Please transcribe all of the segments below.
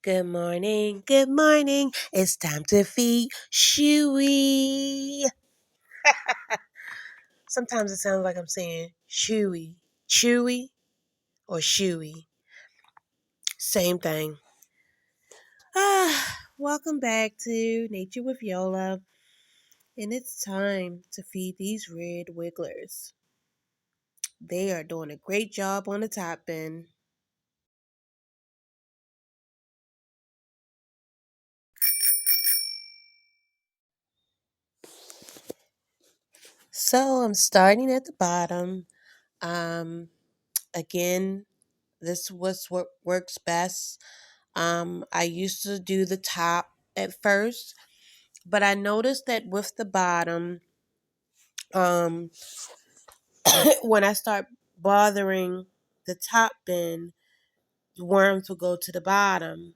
Good morning, good morning. It's time to feed Shoey. Sometimes it sounds like I'm saying Shoey, Chewy, or Shoey. Same thing. Welcome back to Nature with Yola. And it's time to feed these red wigglers. They are doing a great job on the top bin. So I'm starting at the bottom. Um, again, this was what works best. I used to do the top at first, but I noticed that with the bottom, um, when I start bothering the top bin, the worms will go to the bottom.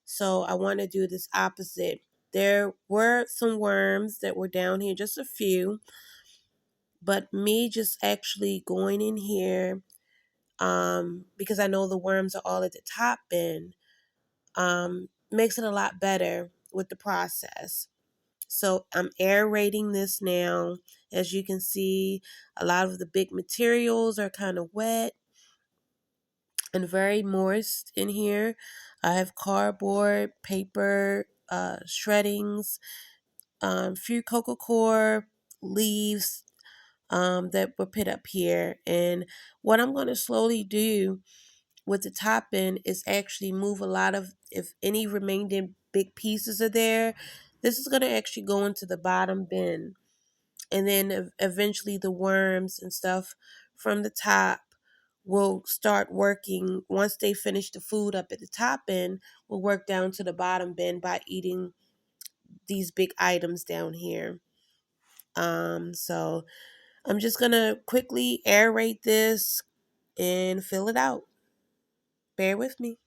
So I want to do this opposite. There were some worms that were down here, just a few, but me just actually going in here, because I know the worms are all at the top bin, makes it a lot better with the process. So I'm aerating this now. As you can see, a lot of the big materials are kind of wet and very moist in here. I have cardboard, paper, shreddings, few cocoa core leaves that were put up here. And what I'm going to slowly do with the top end is actually move a lot of, if any remaining big pieces are there, this is going to actually go into the bottom bin. And then eventually the worms and stuff from the top will start working. Once they finish the food up at the top end, will work down to the bottom bin by eating these big items down here. So I'm just going to quickly aerate this and fill it out. Bear with me.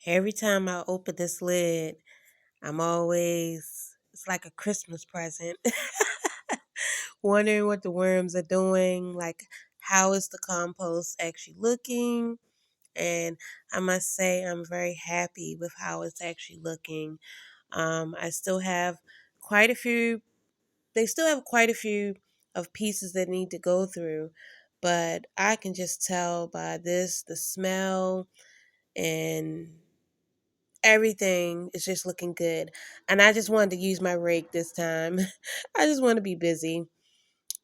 Every time I open this lid, it's like a Christmas present, wondering what the worms are doing, like how is the compost actually looking. And I must say, I'm very happy with how it's actually looking. I still have quite a few, they still have quite a few of pieces that need to go through, but I can just tell by this, the smell, and everything is just looking good. And I just wanted to use my rake this time. I just want to be busy.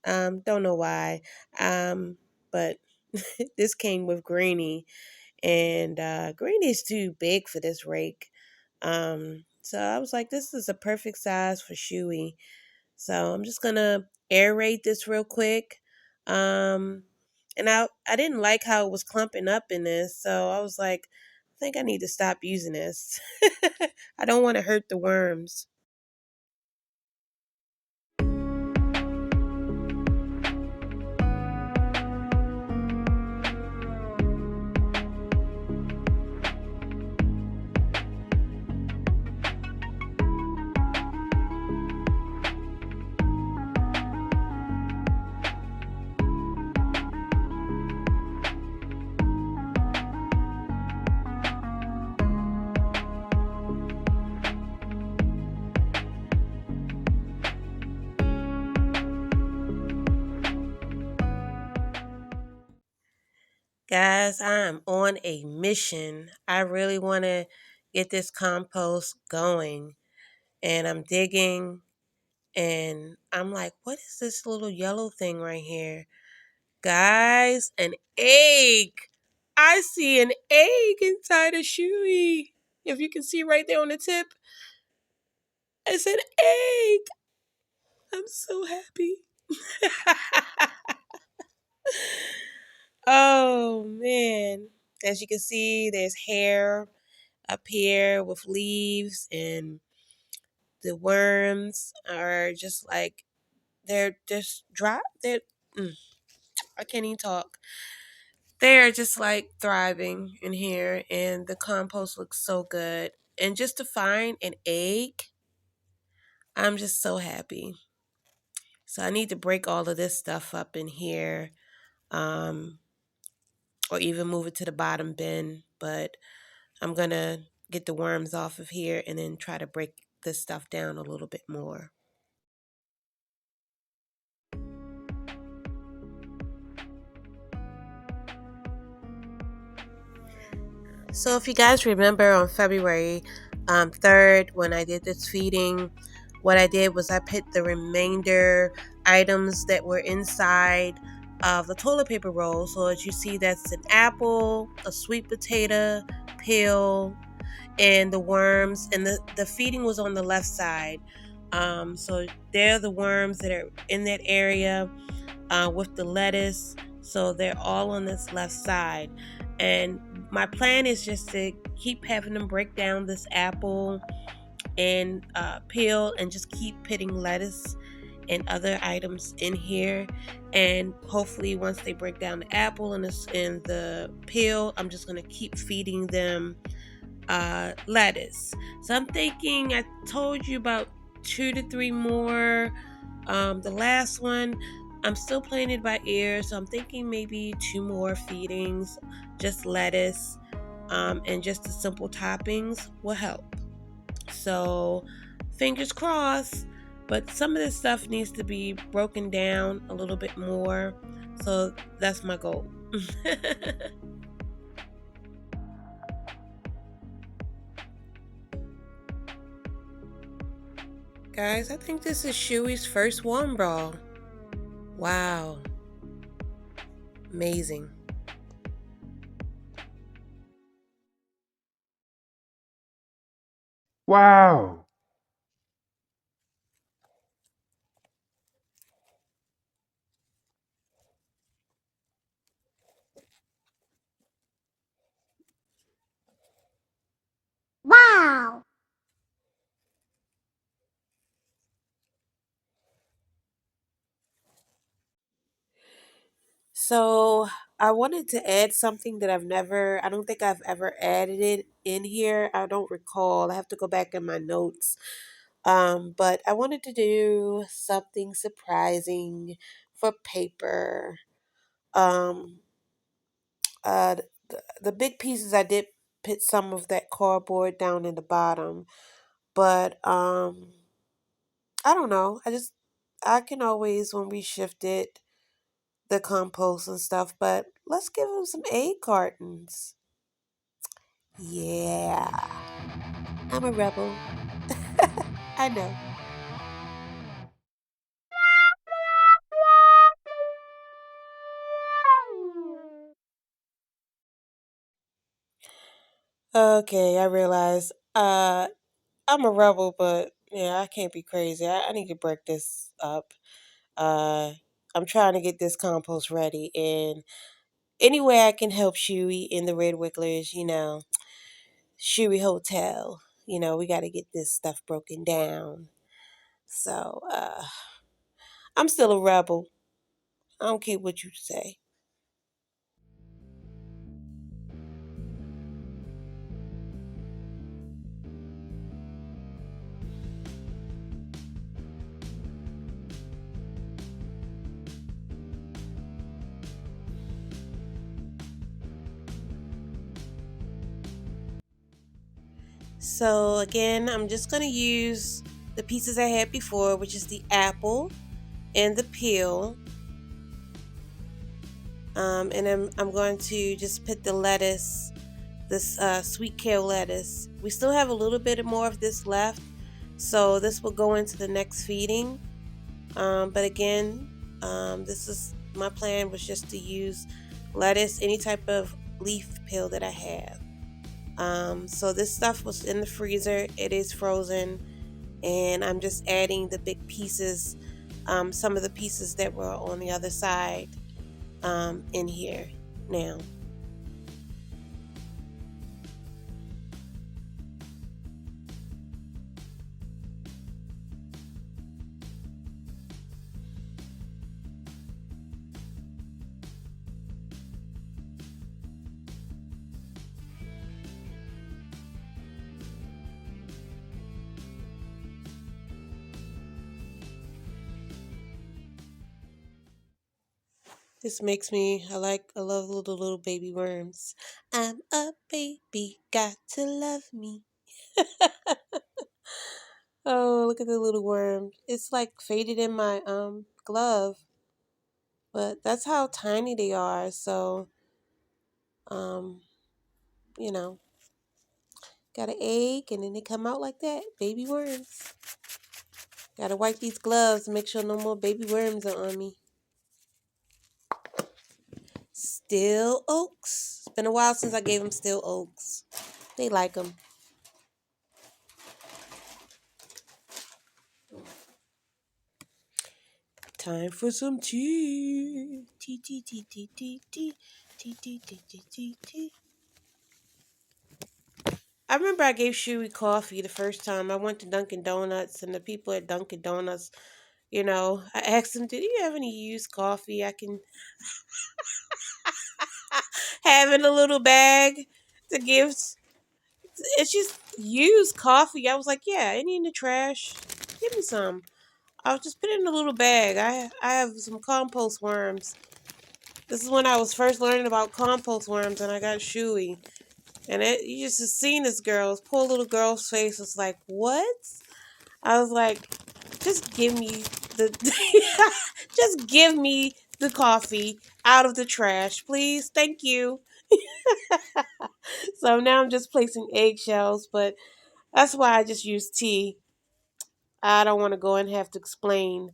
Don't know why. But this came with Greenie, and Greenie's too big for this rake. So I was like, this is a perfect size for Shoey. So I'm just gonna aerate this real quick. Um, and I didn't like how it was clumping up in this, so I was like, I think I need to stop using this. I don't want to hurt the worms. Guys, I'm on a mission. I really want to get this compost going. And I'm digging, and I'm like, what is this little yellow thing right here? Guys, an egg. I see an egg inside a Shoey. If you can see right there on the tip, it's an egg. I'm so happy. Oh man. As you can see, there's hair up here with leaves, and the worms are just like they're just dry. Mm, I can't even talk. They're just like thriving in here, and the compost looks so good. And just to find an egg, I'm just so happy. So I need to break all of this stuff up in here, um, or even move it to the bottom bin. But I'm gonna get the worms off of here and then try to break this stuff down a little bit more. So if you guys remember on February 3rd when I did this feeding, what I did was I put the remainder items that were inside of the toilet paper roll. So as you see, that's an apple, a sweet potato, peel, and the worms. And the feeding was on the left side. So they're the worms that are in that area with the lettuce. So they're all on this left side. And my plan is just to keep having them break down this apple and peel and just keep putting lettuce and other items in here. And hopefully once they break down the apple and the peel, I'm just going to keep feeding them lettuce. So I'm thinking, I told you about 2 to 3 more. The last one, I'm still playing it by ear, so I'm thinking maybe 2 more feedings, just lettuce, and just the simple toppings will help. So fingers crossed, but some of this stuff needs to be broken down a little bit more. So that's my goal. Guys, I think this is Shoey's first warm brawl. Wow. Amazing. Wow. Wow! So I wanted to add something that I don't think I've ever added it in here. I don't recall. I have to go back in my notes. But I wanted to do something surprising for paper. Um, the big pieces I did put some of that cardboard down in the bottom, but I don't know. I can always when we shift it the compost and stuff, but let's give them some egg cartons. Yeah, I'm a rebel. I know. Okay, I realize. I'm a rebel, but yeah, I can't be crazy. I need to break this up. Uh, I'm trying to get this compost ready, and any way I can help Shoey in the Red Wigglers, Shoey Hotel. We got to get this stuff broken down. So, I'm still a rebel. I don't care what you say. So again, I'm just going to use the pieces I had before, which is the apple and the peel. And I'm going to just put the lettuce, this sweet kale lettuce. We still have a little bit more of this left, so this will go into the next feeding. But again, this is my plan was just to use lettuce, any type of leaf peel that I have. So this stuff was in the freezer. It is frozen, and I'm just adding the big pieces some of the pieces that were on the other side in here now. This makes me, I love little baby worms. I'm a baby, got to love me. Oh, look at the little worm. It's like faded in my glove, but that's how tiny they are. So, um, you know, got an egg and then they come out like that, baby worms. Gotta wipe these gloves, make sure no more baby worms are on me. Still oaks. It's been a while since I gave them still oaks. They like them. Time for some tea. Tea, tea, tea, tea, tea, tea, tea, tea, tea, tea, tea, tea. I remember I gave Shoey coffee the first time I went to Dunkin' Donuts, and the people at Dunkin' Donuts, I asked them, "Did you have any used coffee I can have in a little bag to give?" It's just used coffee. I was like, "Yeah, any in the trash? Give me some." I was just put it in a little bag. I have some compost worms. This is when I was first learning about compost worms, and I got Shoey. And you just seen this girl's poor little girl's face was like, "What?" I was like, "Just give me the, just give me the coffee out of the trash, please. Thank you." So now I'm just placing eggshells, but that's why I just use tea. I don't want to go and have to explain.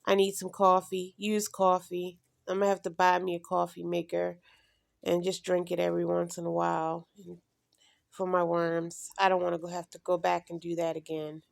I need some coffee. Use coffee. I'm gonna have to buy me a coffee maker and just drink it every once in a while for my worms. I don't want to have to go back and do that again.